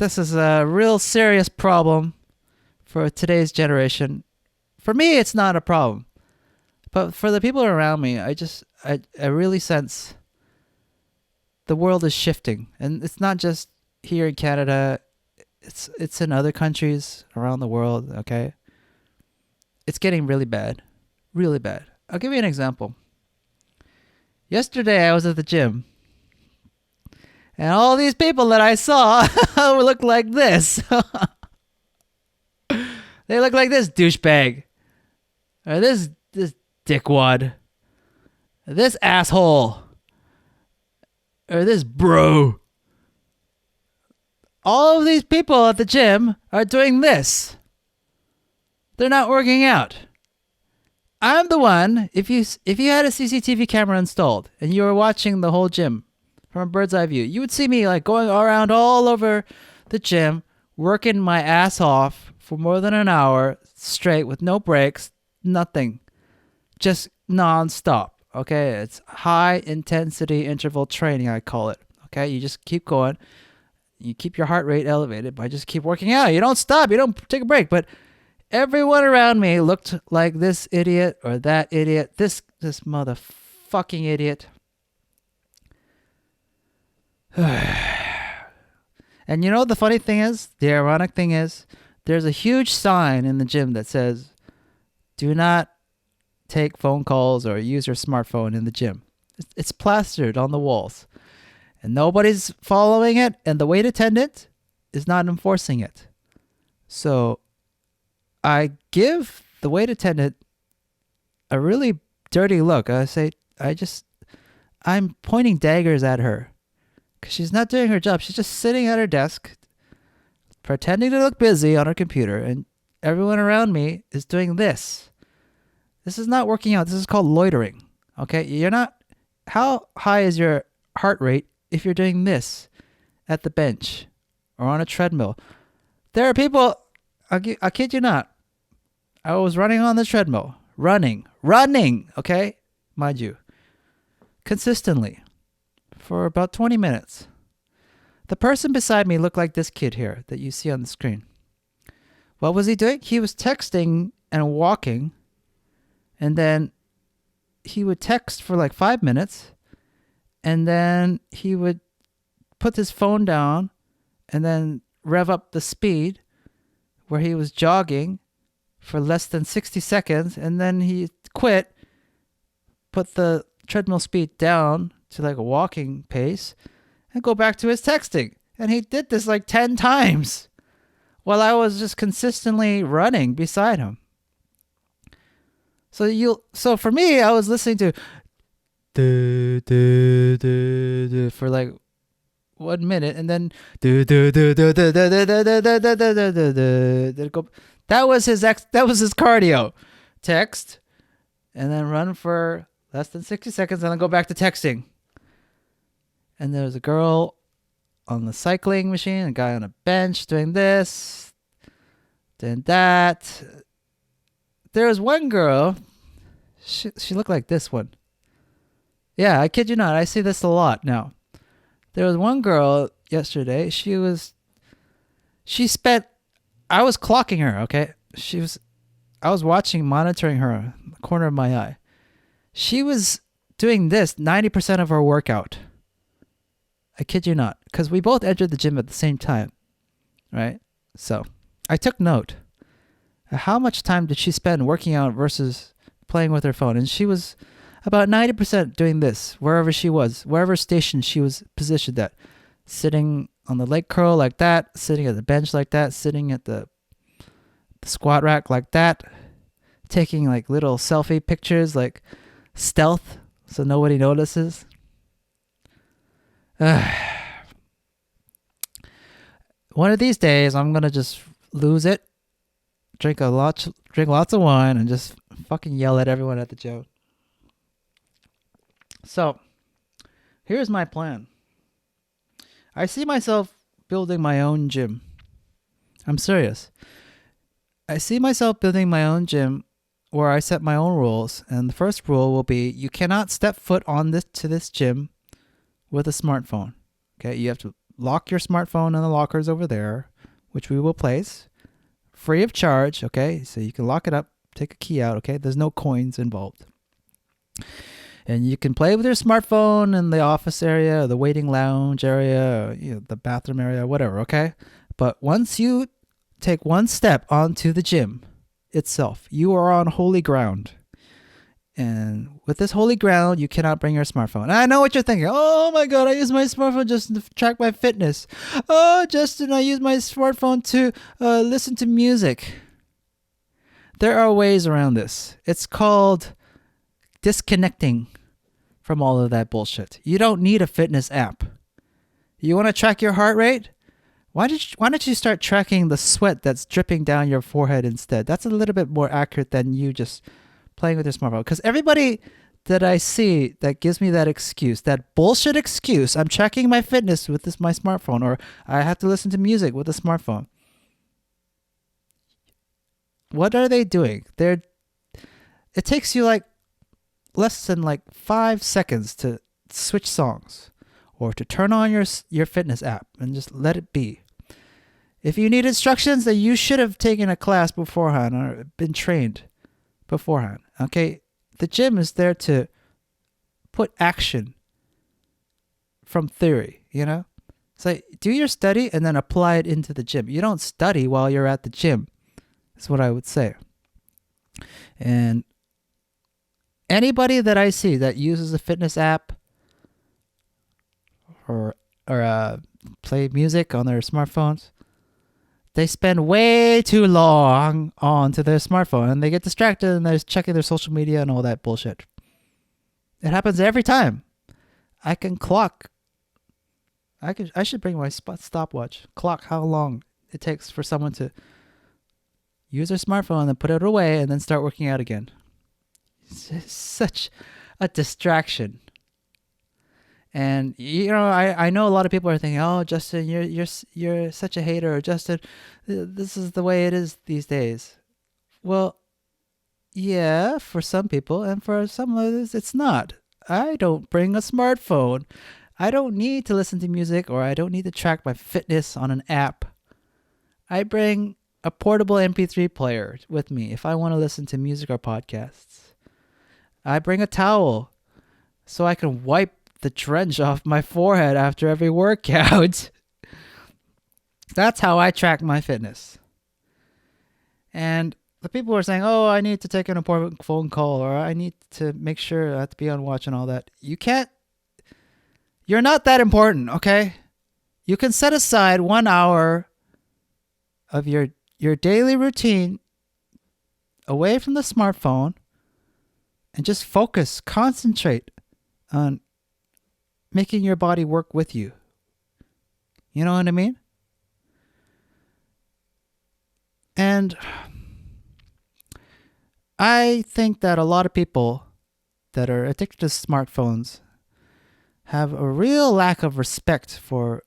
this is a real serious problem for today's generation. For me, it's not a problem. But for the people around me, I really sense the world is shifting. And it's not just here in Canada. It's in other countries around the world, okay? It's getting really bad. Really bad. I'll give you an example. Yesterday I was at the gym. And all these people that I saw look like this. They look like this douchebag. Or this dickwad. This asshole. Or this bro. All of these people at the gym are doing this. They're not working out. I'm the one, if you had a CCTV camera installed and you were watching the whole gym from a bird's eye view, you would see me like going around all over the gym, working my ass off for more than an hour straight with no breaks, nothing. Just non-stop, okay? It's high intensity interval training, I call it, okay? You just keep going. You keep your heart rate elevated by just keep working out. You don't stop. You don't take a break. But everyone around me looked like this idiot or that idiot, this motherfucking idiot. And you know the funny thing is, the ironic thing is, there's a huge sign in the gym that says, do not take phone calls or use your smartphone in the gym. It's plastered on the walls. And nobody's following it, and the weight attendant is not enforcing it. So I give the weight attendant a really dirty look. I say, I'm pointing daggers at her because she's not doing her job. She's just sitting at her desk, pretending to look busy on her computer, and everyone around me is doing this. This is not working out. This is called loitering. Okay? How high is your heart rate if you're doing this at the bench or on a treadmill? There are people, I kid you not, I was running on the treadmill, running, okay, mind you, consistently for about 20 minutes. The person beside me looked like this kid here that you see on the screen. What was he doing? He was texting and walking, and then he would text for like 5 minutes, and then he would put his phone down and then rev up the speed where he was jogging for less than 60 seconds. And then he quit, put the treadmill speed down to like a walking pace, and go back to his texting. And he did this like 10 times while I was just consistently running beside him. So for me, I was listening to for like 1 minute, and then that was his cardio. Text and then run for less than 60 seconds and then go back to texting. And there was a girl on the cycling machine, a guy on a bench doing this, then that. There was one girl, she looked like this one. Yeah, I kid you not. I see this a lot now. There was one girl yesterday. I was clocking her, okay? I was monitoring her in the corner of my eye. She was doing this 90% of her workout. I kid you not. Because we both entered the gym at the same time, right? So I took note. How much time did she spend working out versus playing with her phone? And she was about 90% doing this, wherever she was, wherever station she was positioned at. Sitting on the leg curl like that, sitting at the bench like that, sitting at the squat rack like that, taking like little selfie pictures like stealth so nobody notices. One of these days, I'm going to just lose it, drink lots of wine, and just fucking yell at everyone at the gym. So, here's my plan. I see myself building my own gym. I'm serious. I see myself building my own gym where I set my own rules, and the first rule will be you cannot step foot on this gym with a smartphone. Okay, you have to lock your smartphone in the lockers over there, which we will place free of charge. Okay, so you can lock it up, take a key out. Okay, there's no coins involved. And you can play with your smartphone in the office area, or the waiting lounge area, or, the bathroom area, whatever, okay? But once you take one step onto the gym itself, you are on holy ground. And with this holy ground, you cannot bring your smartphone. And I know what you're thinking. Oh my God, I use my smartphone just to track my fitness. Oh, Justin, I use my smartphone to listen to music. There are ways around this. It's called disconnecting from all of that bullshit. You don't need a fitness app. You want to track your heart rate? Why don't you start tracking the sweat that's dripping down your forehead instead? That's a little bit more accurate than you just playing with your smartphone. Because everybody that I see that gives me that excuse, that bullshit excuse, I'm tracking my fitness with my smartphone, or I have to listen to music with a smartphone. What are they doing? It takes you like less than like 5 seconds to switch songs or to turn on your fitness app and just let it be. If you need instructions, then you should have taken a class beforehand or been trained beforehand. Okay, the gym is there to put action from theory, So do your study and then apply it into the gym. You don't study while you're at the gym. That's what I would say. And anybody that I see that uses a fitness app or play music on their smartphones, they spend way too long onto their smartphone and they get distracted and they're checking their social media and all that bullshit. It happens every time. I can clock. I should bring my stopwatch. Clock how long it takes for someone to use their smartphone and put it away and then start working out again. It's such a distraction. And I know a lot of people are thinking, "Oh, Justin, you're such a hater," or "Justin, this is the way it is these days." Well, yeah, for some people, and for some others, it's not. I don't bring a smartphone. I don't need to listen to music, or I don't need to track my fitness on an app. I bring a portable MP3 player with me if I want to listen to music or podcasts. I bring a towel so I can wipe the drench off my forehead after every workout. That's how I track my fitness. And the people are saying, "Oh, I need to take an important phone call," or "I need to make sure I have to be on watch," and all that. You're not that important, okay? You can set aside 1 hour of your daily routine away from the smartphone and just concentrate on making your body work with you. You know what I mean? And I think that a lot of people that are addicted to smartphones have a real lack of respect for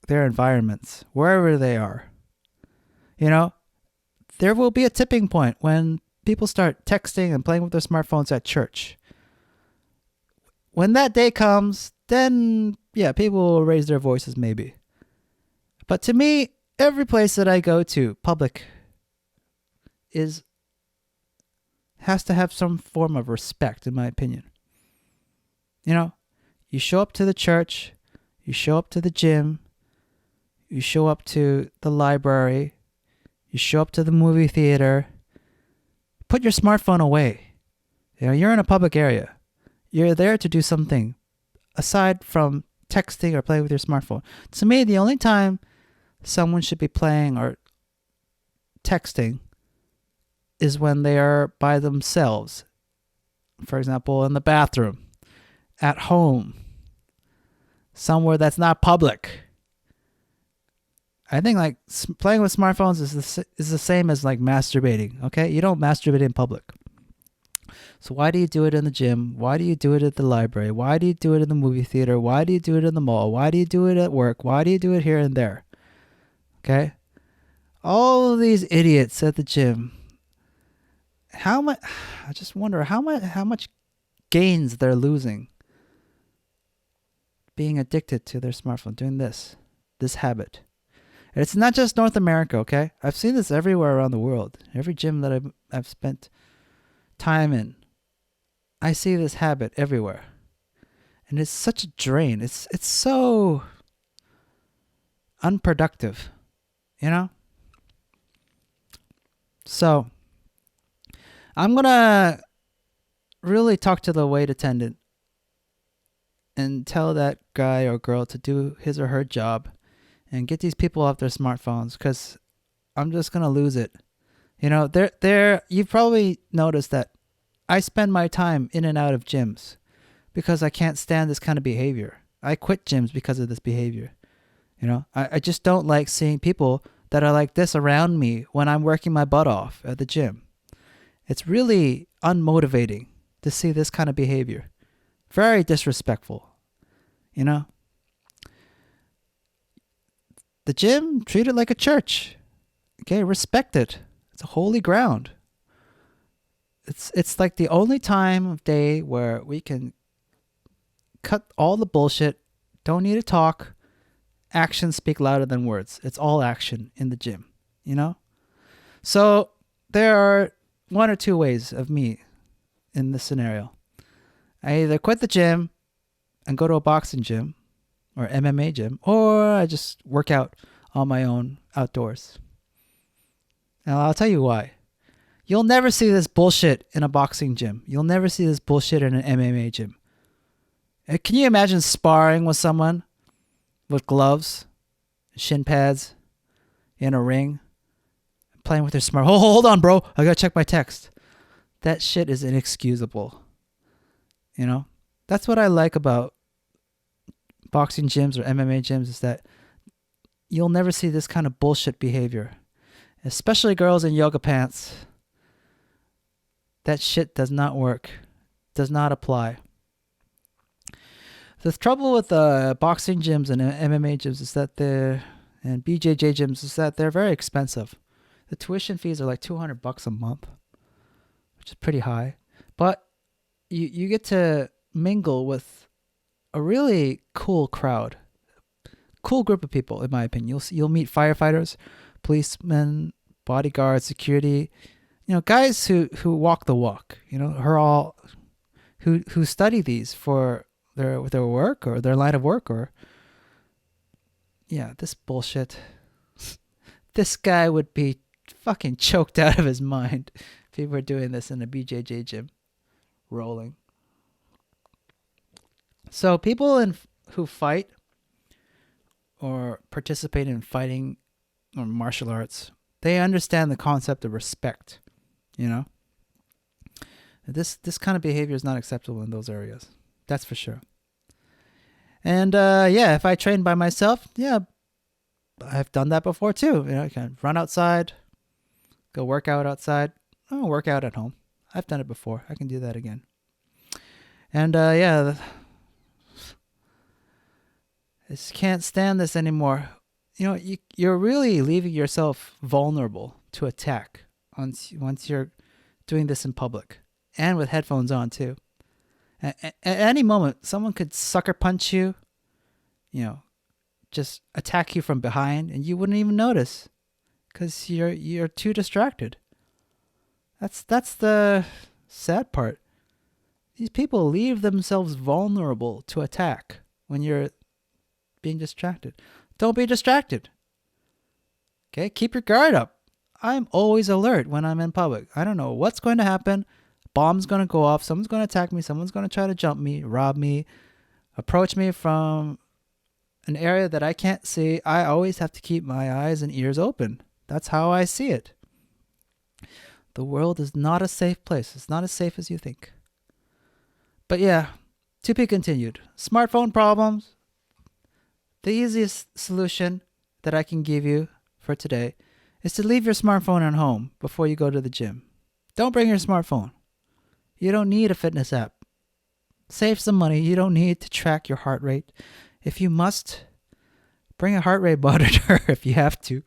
their environments, wherever they are. There will be a tipping point when people start texting and playing with their smartphones at church. When that day comes, then, yeah, people will raise their voices maybe. But to me, every place that I go to, public, has to have some form of respect, in my opinion. You show up to the church, you show up to the gym, you show up to the library, you show up to the movie theater. Put your smartphone away. You're in a public area. You're there to do something aside from texting or playing with your smartphone. To me, the only time someone should be playing or texting is when they are by themselves. For example, in the bathroom, at home, somewhere that's not public. I think like playing with smartphones is the same as like masturbating, okay? You don't masturbate in public. So why do you do it in the gym? Why do you do it at the library? Why do you do it in the movie theater? Why do you do it in the mall? Why do you do it at work? Why do you do it here and there? Okay? All of these idiots at the gym, I just wonder how much gains they're losing being addicted to their smartphone, doing this. this habit. And it's not just North America, okay? I've seen this everywhere around the world. Every gym that I've spent time in, I see this habit everywhere. And it's such a drain. It's so unproductive, you know? So, I'm going to really talk to the wait attendant and tell that guy or girl to do his or her job and get these people off their smartphones, because I'm just going to lose it. You know, you've probably noticed that I spend my time in and out of gyms because I can't stand this kind of behavior. I quit gyms because of this behavior. You know, I just don't like seeing people that are like this around me when I'm working my butt off at the gym. It's really unmotivating to see this kind of behavior. Very disrespectful, you know? The gym, treat it like a church. Okay, respect it. It's a holy ground. It's like the only time of day where we can cut all the bullshit, don't need to talk. Actions speak louder than words. It's all action in the gym, you know? So there are one or two ways of me in this scenario. I either quit the gym and go to a boxing gym or MMA gym, or I just work out on my own outdoors. Now, I'll tell you why. You'll never see this bullshit in a boxing gym. You'll never see this bullshit in an MMA gym. Can you imagine sparring with someone with gloves, shin pads, in a ring, playing with their smart? Oh, hold on, bro. I gotta check my text. That shit is inexcusable. You know? That's what I like about boxing gyms or MMA gyms, is that you'll never see this kind of bullshit behavior. Especially girls in yoga pants. That shit does not work. Does not apply. The trouble with boxing gyms and MMA gyms is that and BJJ gyms is that they're very expensive. The tuition fees are like $200 a month, which is pretty high. But you get to mingle with a really cool crowd, cool group of people, in my opinion. You'll meet firefighters, policemen, bodyguards, security, you know, guys who walk the walk, you know, who study these for their work or their line of work, or yeah, this bullshit. This guy would be fucking choked out of his mind if he were doing this in a BJJ gym, rolling. So people who fight or participate in fighting or martial arts, they understand the concept of respect, you know? This kind of behavior is not acceptable in those areas. That's for sure. And yeah, if I train by myself, yeah, I've done that before too. You know, I can run outside, go work out outside. I'll work out at home. I've done it before. I can do that again. And yeah, I just can't stand this anymore. You know, you're really leaving yourself vulnerable to attack once you're doing this in public and with headphones on too. At any moment, someone could sucker punch you, you know, just attack you from behind, and you wouldn't even notice because you're too distracted. That's the sad part. These people leave themselves vulnerable to attack when you're being distracted. Don't be distracted. Okay, keep your guard up. I'm always alert when I'm in public. I don't know what's going to happen. Bomb's going to go off. Someone's going to attack me. Someone's going to try to jump me, rob me, approach me from an area that I can't see. I always have to keep my eyes and ears open. That's how I see it. The world is not a safe place. It's not as safe as you think. But yeah, to be continued. Smartphone problems. The easiest solution that I can give you for today is to leave your smartphone at home before you go to the gym. Don't bring your smartphone. You don't need a fitness app. Save some money. You don't need to track your heart rate. If you must, bring a heart rate monitor if you have to.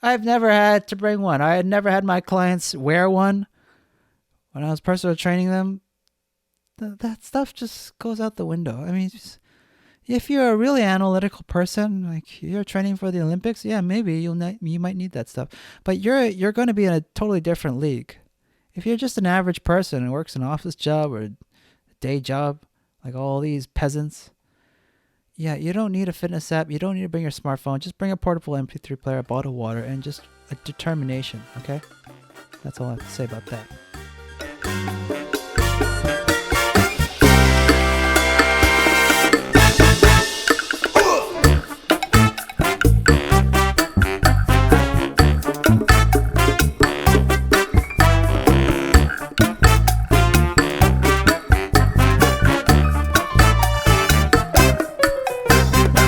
I've never had to bring one. I had never had my clients wear one when I was personal training them. That stuff just goes out the window. I mean, If you're a really analytical person, like you're training for the Olympics, yeah, maybe you might need that stuff. But you're going to be in a totally different league. If you're just an average person and works an office job or a day job, like all these peasants, yeah, you don't need a fitness app. You don't need to bring your smartphone. Just bring a portable MP3 player, a bottle of water, and just a determination. Okay, that's all I have to say about that.